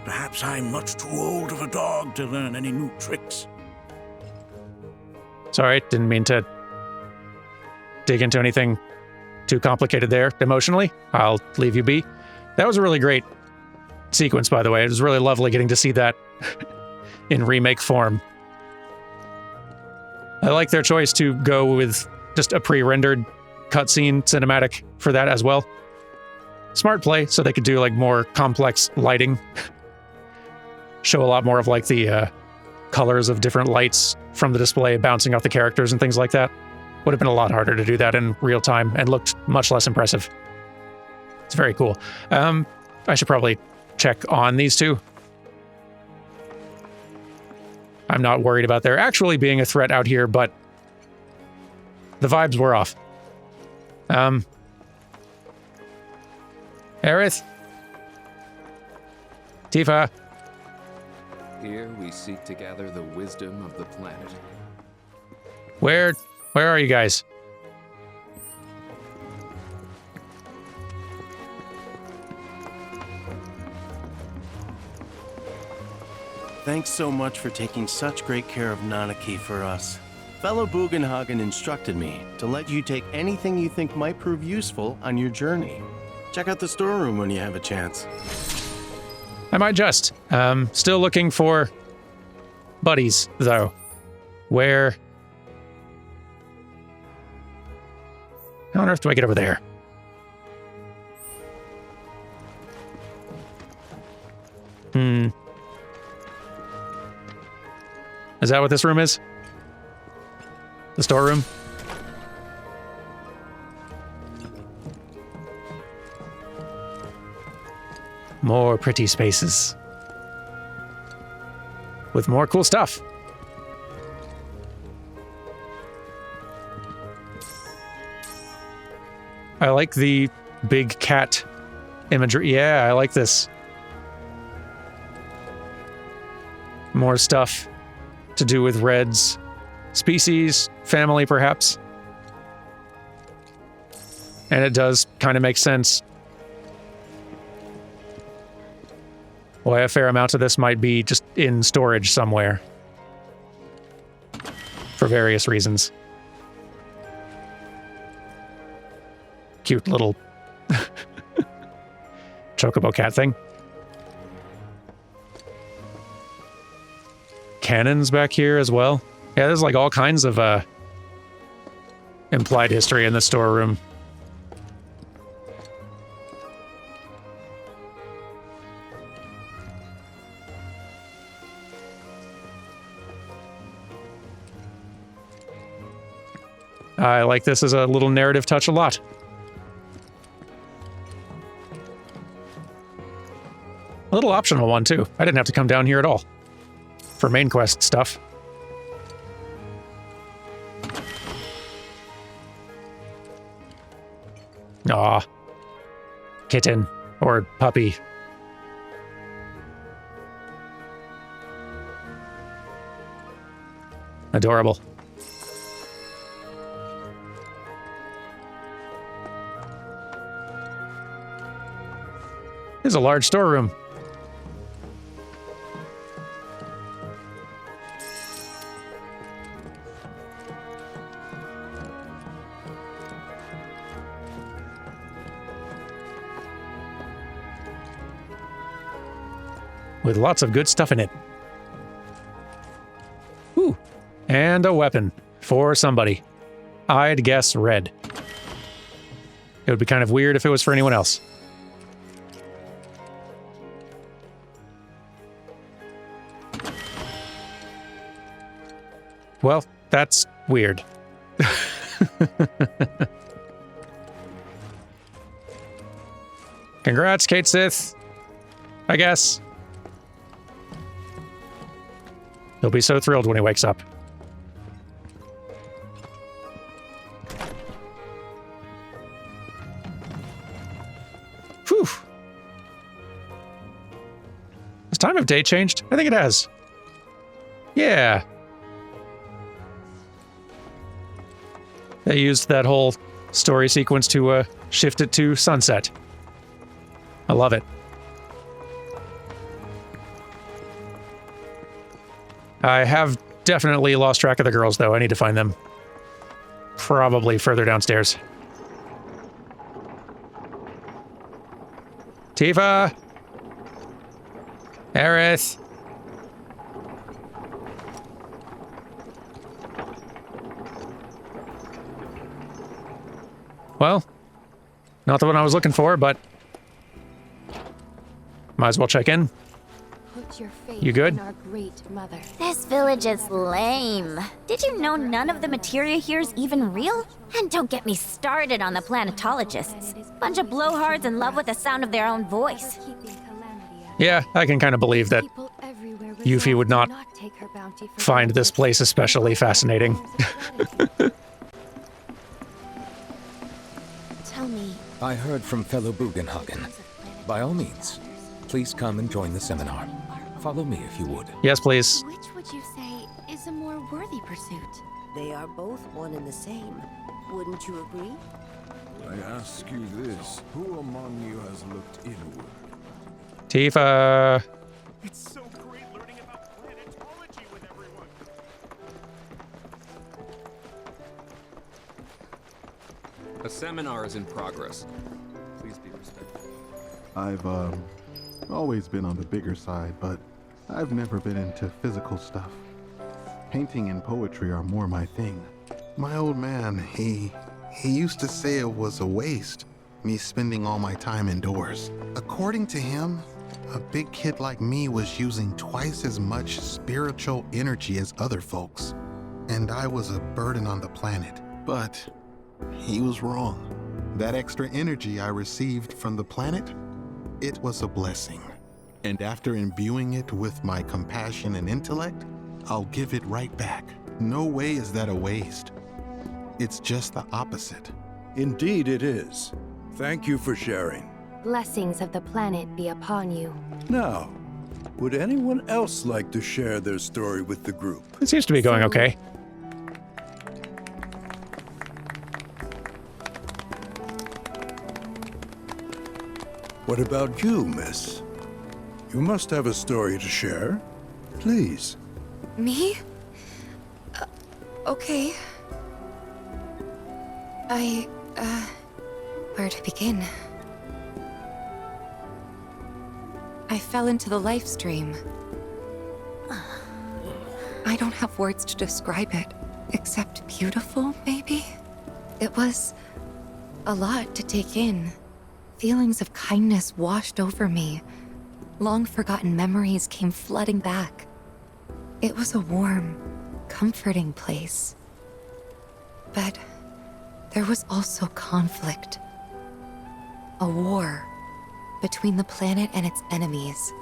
Perhaps I'm much too old of a dog to learn any new tricks. Sorry, didn't mean to dig into anything too complicated there emotionally. I'll leave you be. That was a really great sequence, by the way. It was really lovely getting to see that in remake form. I like their choice to go with just a pre-rendered cutscene cinematic for that as well. Smart play, so they could do like more complex lighting. Show a lot more of like the colors of different lights from the display bouncing off the characters and things like that. Would have been a lot harder to do that in real time and looked much less impressive. It's very cool. I should probably check on these two. I'm not worried about there actually being a threat out here, but the vibes were off. Aerith? Tifa? Here we seek to gather the wisdom of the planet. Where are you guys? Thanks so much for taking such great care of Nanaki for us. Fellow Bugenhagen instructed me to let you take anything you think might prove useful on your journey. Check out the storeroom when you have a chance. I might just. Still looking for buddies, though. Where? How on earth do I get over there? Is that what this room is? The storeroom? More pretty spaces. With more cool stuff. I like the big cat imagery. Yeah, I like this. More stuff to do with Red's species, family, perhaps. And it does kind of make sense why a fair amount of this might be just in storage somewhere. For various reasons. Cute little chocobo cat thing. Cannons back here as well. Yeah, there's like all kinds of implied history in the storeroom. I like this as a little narrative touch a lot. A little optional one, too. I didn't have to come down here at all. For main quest stuff. Aw. Kitten. Or puppy. Adorable. There's a large storeroom. With lots of good stuff in it. Ooh, and a weapon. for somebody. I'd guess red. It would be kind of weird if it was for anyone else. Well, that's weird. Congrats, Kate Sith. I guess. He'll be so thrilled when he wakes up. Whew. Has time of day changed? I think it has. Yeah. They used that whole story sequence to shift it to sunset. I love it. I have definitely lost track of the girls, though. I need to find them. Probably further downstairs. Tifa! Aerith! Well, not the one I was looking for, but might as well check in. Put your faith You good? in our great mother. This village is lame. Did you know none of the materia here is even real? And don't get me started on the planetologists. Bunch of blowhards in love with the sound of their own voice. Yeah, I can kind of believe that Yuffie would not find this place especially fascinating. Tell me. I heard from fellow Bugenhagen. By all means, please come and join the seminar. Follow me if you would. Yes, please. Which would you say is a more worthy pursuit? They are both one and the same. Wouldn't you agree? I ask you this, who among you has looked inward? Tifa. It's so great learning about planetology with everyone. A seminar is in progress. Please be respectful. I've always been on the bigger side, but I've never been into physical stuff. Painting and poetry are more my thing. My old man, he used to say it was a waste, me spending all my time indoors. According to him, a big kid like me was using twice as much spiritual energy as other folks, and I was a burden on the planet. But he was wrong. That extra energy I received from the planet, it was a blessing. And after imbuing it with my compassion and intellect, I'll give it right back. No way is that a waste. It's just the opposite. Indeed it is. Thank you for sharing. Blessings of the planet be upon you. Now, would anyone else like to share their story with the group? It seems to be going okay. What about you, miss? You must have a story to share. Please. Me? Okay. Where to begin? I fell into the life stream. I don't have words to describe it, except beautiful, maybe? It was a lot to take in. Feelings of kindness washed over me. Long-forgotten memories came flooding back. It was a warm, comforting place. But there was also conflict. A war between the planet and its enemies.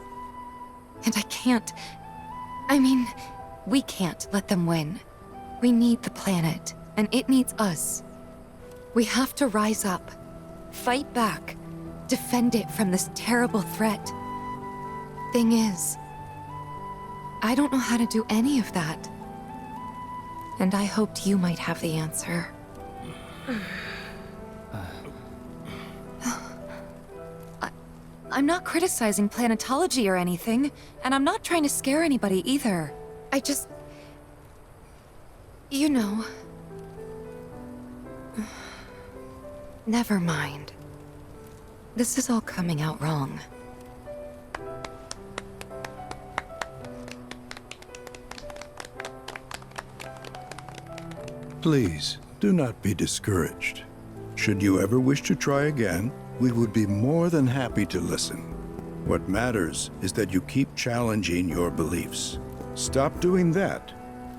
And we can't let them win. We need the planet, and it needs us. We have to rise up, fight back, defend it from this terrible threat. Thing is, I don't know how to do any of that. And I hoped you might have the answer. I'm not criticizing planetology or anything, and I'm not trying to scare anybody either. I just... You know... Never mind. This is all coming out wrong. Please, do not be discouraged. Should you ever wish to try again, we would be more than happy to listen. What matters is that you keep challenging your beliefs. Stop doing that,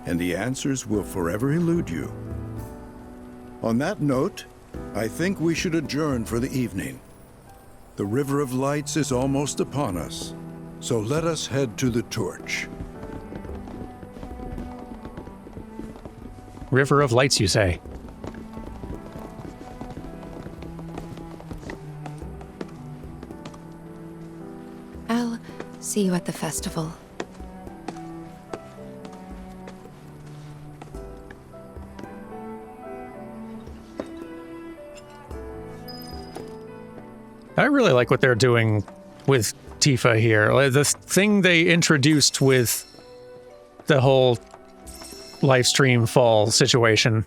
and the answers will forever elude you. On that note, I think we should adjourn for the evening. The River of Lights is almost upon us, so let us head to the torch. River of Lights, you say? I'll see you at the festival. I really like what they're doing with Tifa here. The thing they introduced with the whole livestream fall situation.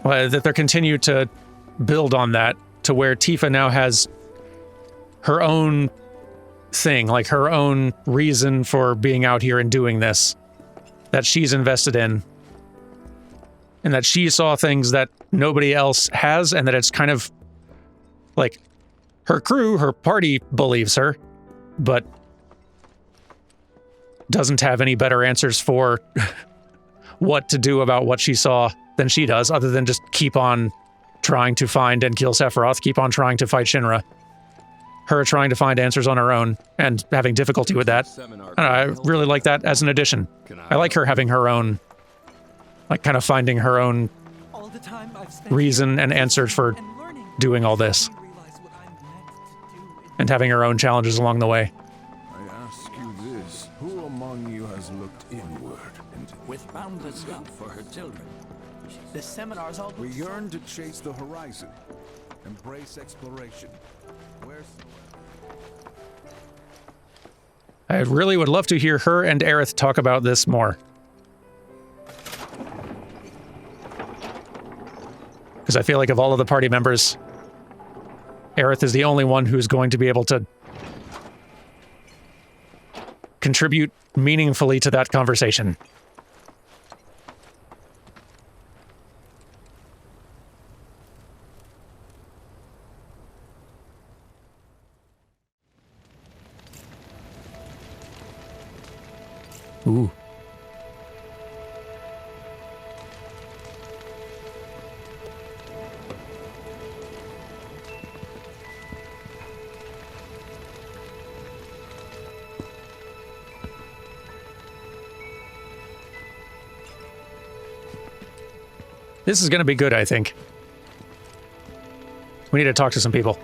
That they're continue to build on that to where Tifa now has her own thing, like her own reason for being out here and doing this, that she's invested in. And that she saw things that nobody else has, and that it's kind of like her crew, her party believes her, but doesn't have any better answers for what to do about what she saw than she does, other than just keep on trying to find and kill Sephiroth, keep on trying to fight Shinra. Her trying to find answers on her own and having difficulty with that. I really like that as an addition. I like her having her own, like kind of finding her own reason and answers for doing all this. And having her own challenges along the way. I ask you this, who among you has looked inward? With boundless love for her children. The seminars all... We yearn to chase the horizon, embrace exploration. I really would love to hear her and Aerith talk about this more. Because I feel like of all of the party members, Aerith is the only one who's going to be able to contribute meaningfully to that conversation. Ooh. This is going to be good, I think. We need to talk to some people.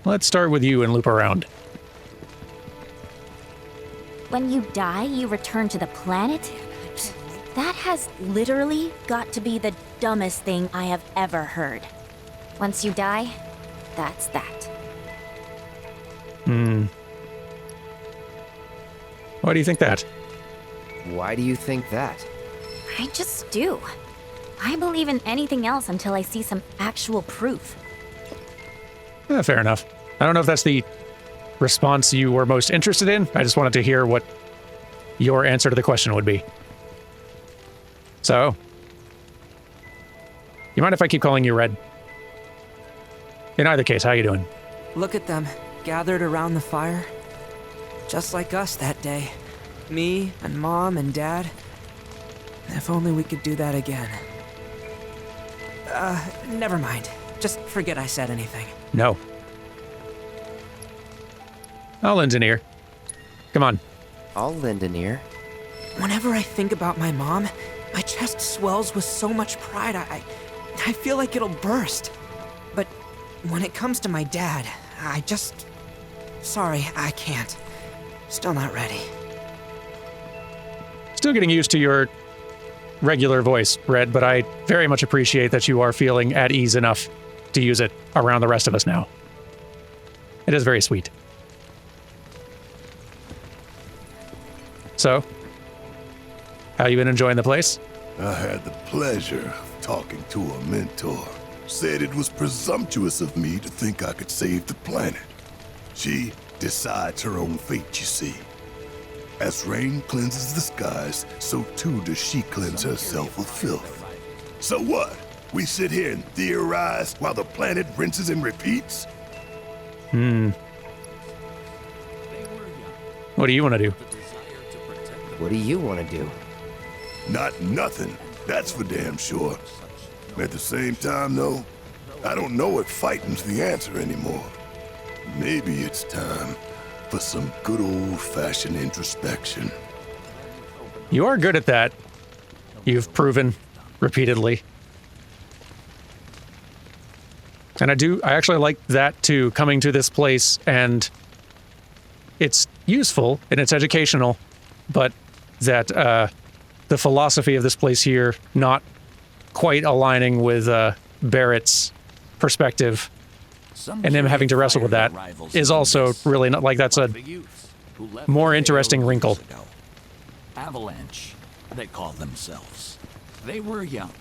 Let's start with you and loop around. When you die, you return to the planet? That has literally got to be the dumbest thing I have ever heard. Once you die, that's that. Why do you think that? Why do you think that? I just do. I believe in anything else until I see some actual proof. Fair enough. I don't know if that's the response you were most interested in. I just wanted to hear what your answer to the question would be. So, you mind if I keep calling you Red? In either case, how you doing? Look at them, gathered around the fire. Just like us that day. Me and Mom and Dad. If only we could do that again. Never mind. Just forget I said anything. No. I'll lend an ear. Come on. I'll lend an ear. Whenever I think about my mom, my chest swells with so much pride, I feel like it'll burst. But when it comes to my dad, I just... Sorry, I can't. Still not ready. Still getting used to your regular voice, Red, but I very much appreciate that you are feeling at ease enough to use it around the rest of us now. It is very sweet. So, how you been enjoying the place? I had the pleasure of talking to a mentor. said it was presumptuous of me to think I could save the planet. She decides her own fate, you see. As rain cleanses the skies, so too does she cleanse herself of filth. So what? We sit here and theorize while the planet rinses and repeats? What do you want to do? What do you want to do? Not nothing, that's for damn sure. At the same time, though, I don't know if fighting's the answer anymore. Maybe it's time for some good old-fashioned introspection. You are good at that. You've proven repeatedly. And I actually like that too, coming to this place, and it's useful and it's educational, but that the philosophy of this place here not quite aligning with Barrett's perspective, and him having to wrestle with that is also really not like that's a more interesting wrinkle. Avalanche, they call themselves. They were young,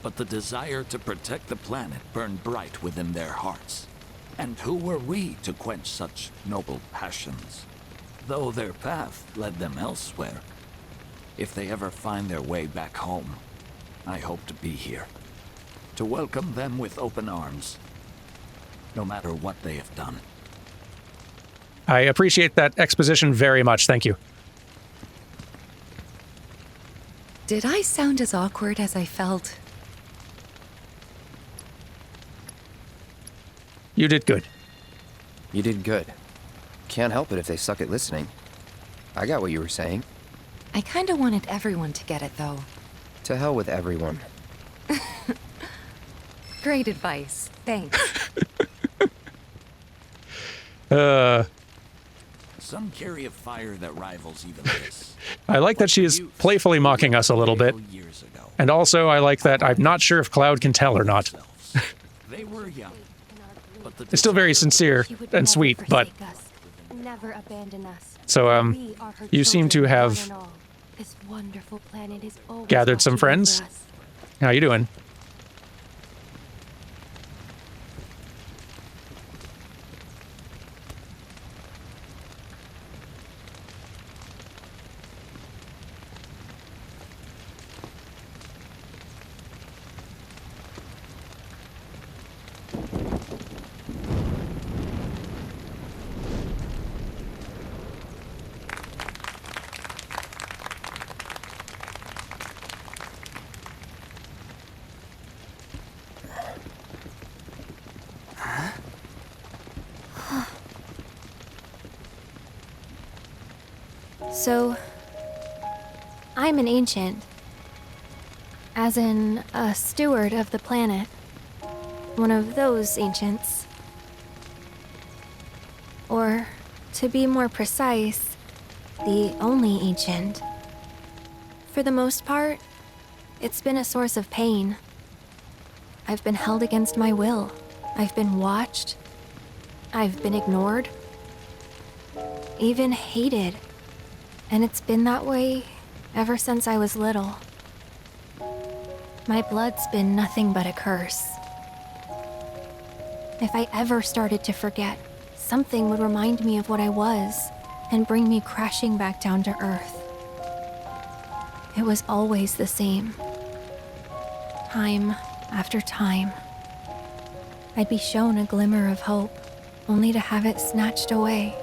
but the desire to protect the planet burned bright within their hearts. And who were we to quench such noble passions? Though their path led them elsewhere. If they ever find their way back home, I hope to be here, to welcome them with open arms, no matter what they have done. I appreciate that exposition very much, thank you. Did I sound as awkward as I felt? You did good. You did good. Can't help it if they suck at listening. I got what you were saying. I kinda wanted everyone to get it, though. To hell with everyone. Great advice. Thanks. Some carry a fire that rivals even this. I like that she's playfully mocking us a little bit. And also, I like that I'm not sure if Cloud can tell or not. They were young, but It's still very sincere and sweet, but... Never abandon us. So, you seem to have This wonderful planet is always gathered some watching friends. over us. How you doing? So, I'm an ancient. As in, a steward of the planet. One of those ancients. Or, to be more precise, the only ancient. For the most part, it's been a source of pain. I've been held against my will. I've been watched. I've been ignored. Even hated. And it's been that way ever since I was little. My blood's been nothing but a curse. If I ever started to forget, something would remind me of what I was and bring me crashing back down to Earth. It was always the same. Time after time. I'd be shown a glimmer of hope, only to have it snatched away.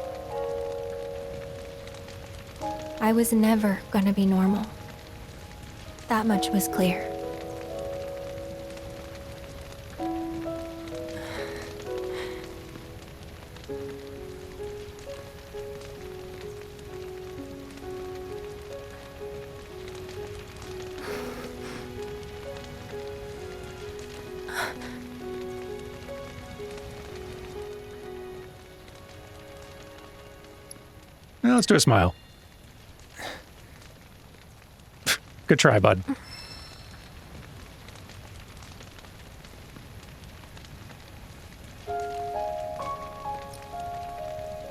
I was never gonna be normal. That much was clear. Well, let's do a smile. Good try, bud.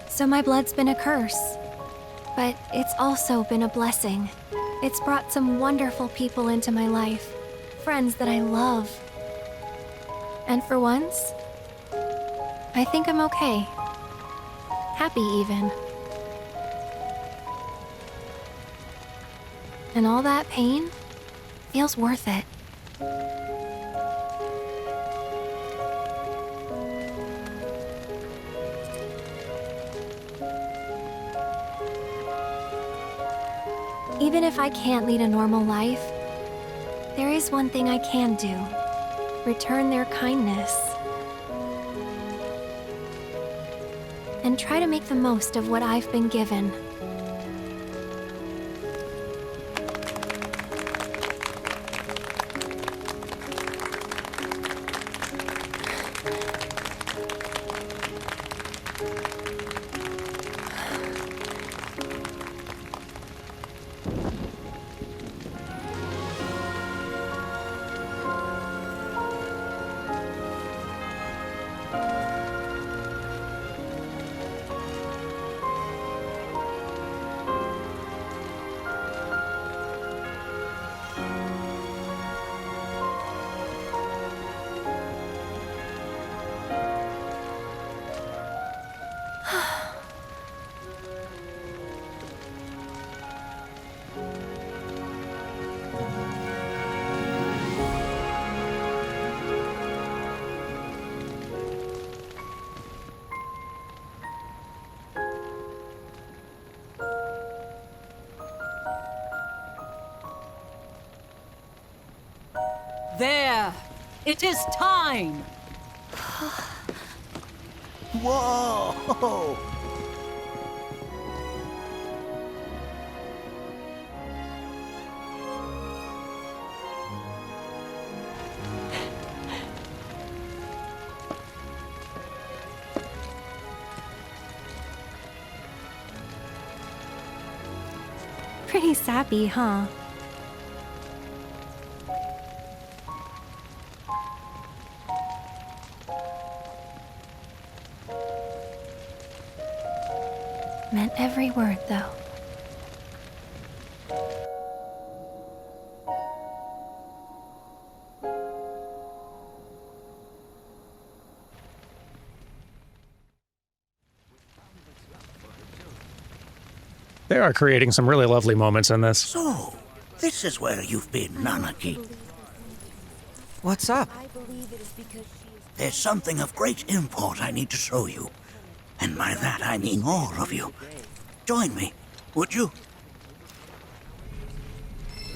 So my blood's been a curse, but it's also been a blessing. It's brought some wonderful people into my life, friends that I love. And for once, I think I'm okay. Happy, even. And all that pain feels worth it. Even if I can't lead a normal life, there is one thing I can do. Return their kindness. And try to make the most of what I've been given. There! It is time! Whoa! Pretty sappy, huh? Meant every word, though. They are creating some really lovely moments in this. So, this is where you've been, Nanaki. What's up? There's something of great import I need to show you. And by that I mean all of you. Join me, would you?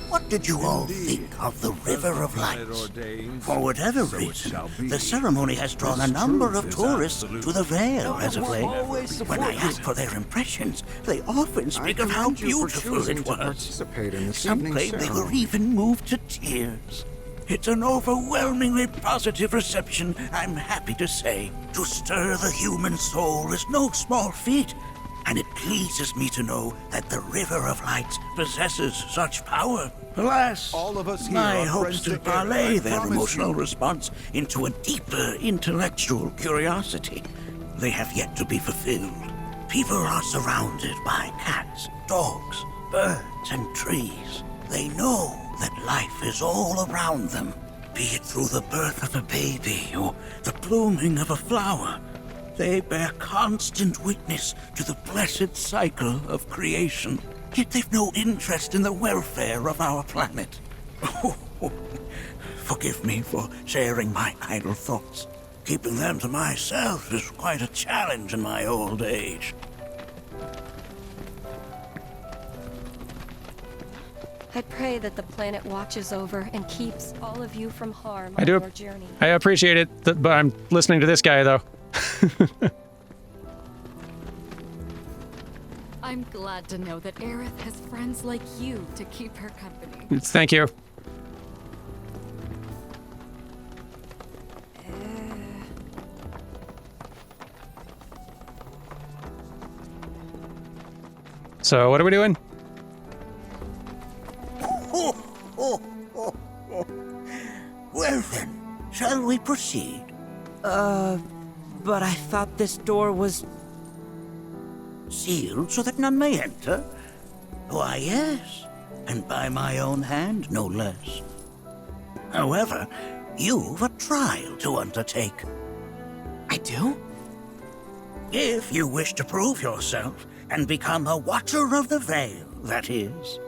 What did you all think of the River of Lights? For whatever reason, the ceremony has drawn a number of tourists to the Vale as of late. When I ask for their impressions, they often speak of how beautiful it was. Some claim they were even moved to tears. It's an overwhelmingly positive reception, I'm happy to say. To stir the human soul is no small feat, and it pleases me to know that the River of Lights possesses such power. Alas, all of us here my are hopes friends to together, parlay I their promise emotional you. response into a deeper intellectual curiosity. They have yet to be fulfilled. People are surrounded by cats, dogs, birds, and trees. They know that life is all around them, be it through the birth of a baby or the blooming of a flower. They bear constant witness to the blessed cycle of creation, yet they've no interest in the welfare of our planet. Forgive me for sharing my idle thoughts. Keeping them to myself is quite a challenge in my old age. I pray that the planet watches over and keeps all of you from harm I on do. your journey. I appreciate it, but I'm listening to this guy though. I'm glad to know that Aerith has friends like you to keep her company. Thank you. So what are we doing? Well then, shall we proceed? But I thought this door was... Sealed so that none may enter? Why, yes, and by my own hand, no less. However, you've a trial to undertake. I do? If you wish to prove yourself and become a Watcher of the Veil, that is.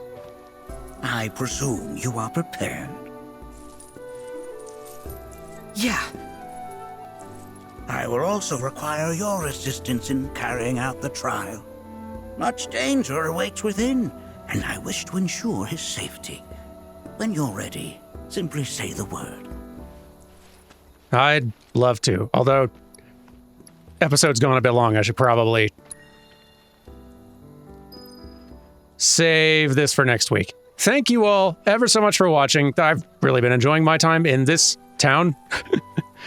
I presume you are prepared. Yeah. I will also require your assistance in carrying out the trial. Much danger awaits within, and I wish to ensure his safety. When you're ready, simply say the word. I'd love to, although episode's going a bit long. I should probably save this for next week. Thank you all ever so much for watching. I've really been enjoying my time in this town.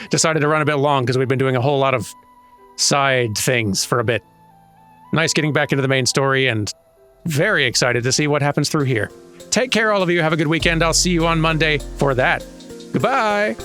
Decided to run a bit long because we've been doing a whole lot of side things for a bit. Nice getting back into the main story and very excited to see what happens through here. Take care, all of you. Have a good weekend. I'll see you on Monday for that. Goodbye.